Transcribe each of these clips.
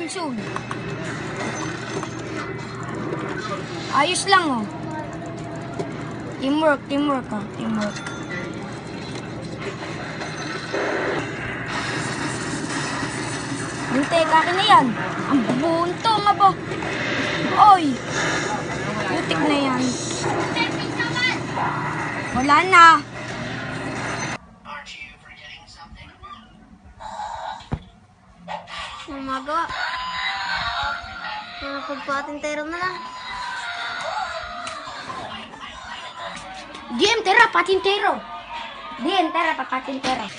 Sul. Ayos lang, oh. Teamwork, teamwork, oh. Teamwork. Hintay, kakin na yan. Ang bunto nga ba? Oy! Putik na yan. Wala na. Ang magawa. Mga pagpatintero na lang. Game, tera, patintero. Game, tera, patintero.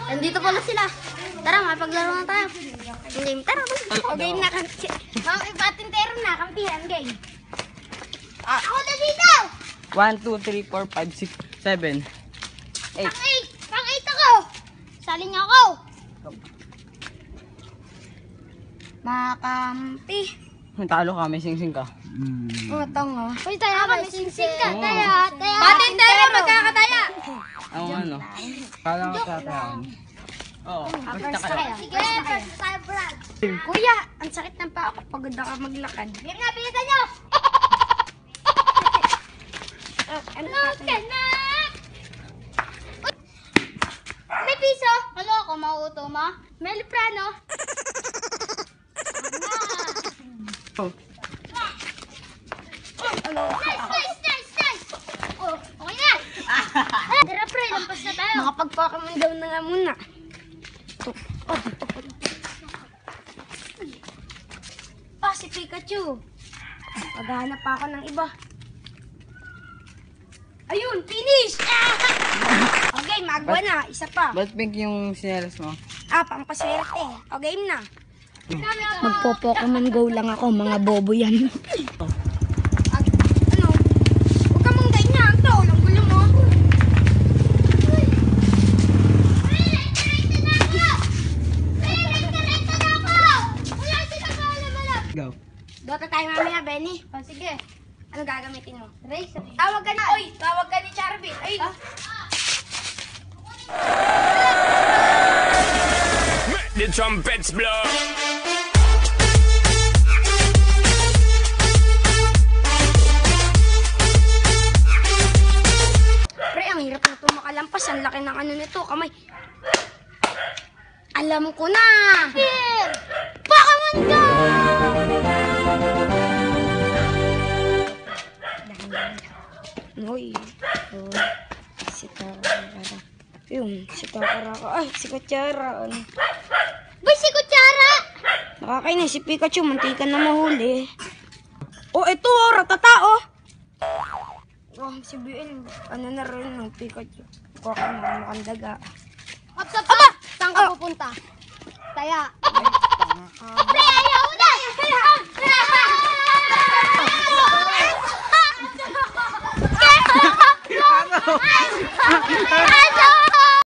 Nandito pala sila. Tara, mapaglaro na tayo. Ang game, tara. O game na, patintero na, kampihan, game. Ako na dito! 1, 2, 3, 4, 5, 6, 7, 8. Pang-8 ako! Sali niyo ako! Makampi. Talo ka, may sing-sing ka. Oh, tanga. Uy, tayo may sing-sing ka. Oo. Tayo. Patintero, magkakataya. Ako ano? Kala ko tatayan. Oo, basta ka lang. Sige, first tayo, Brad. Kuya, ang sakit ng paa ko. Pagod na ka maglakad. Game na, bilisan niyo! Ano Load ka na! May piso? Halo ako, mauuto mo? May liprano? Oh. Nice! Oh, okay na! Tara, pre, lampas na tayo. Makapagpakaman daw na nga muna. Si Pikachu. Maghanap pa ako ng iba. Ayun, finish! Okay, magwa na. Isa pa. Ba't pink yung sinelas mo? Pampaswerte. O, game na. Magpo-Pokemon Go lang ako, mga bobo yan. Ano? Huwag ka mong ganyan. Ito, walang gulo mo. Go. Dota tayo mamaya, Benny. Sige. Ano gagamitin mo? Race. Tawag ka na. Oy, tawag ka ni Charbit. Ay, Let the trumpets blow. pre, ang hirap na ito makalampas. Ang laki ng ano nito, kamay. Alam ko na! Here! Pokemon Go! Uy. Oh. Si Takara. Yung, si Takara. Ay, si Kutsara. Boy, si Kutsara! Nakakainis si Pikachu. Mantikan na mahuli. Oh, ito. Ratata, oh. Oh, si BL. Ano na rin ng Pikachu. Kuha ka na mukhang daga. Aba! Saan ka pupunta? Taya. Pre, ayaw na! Ano?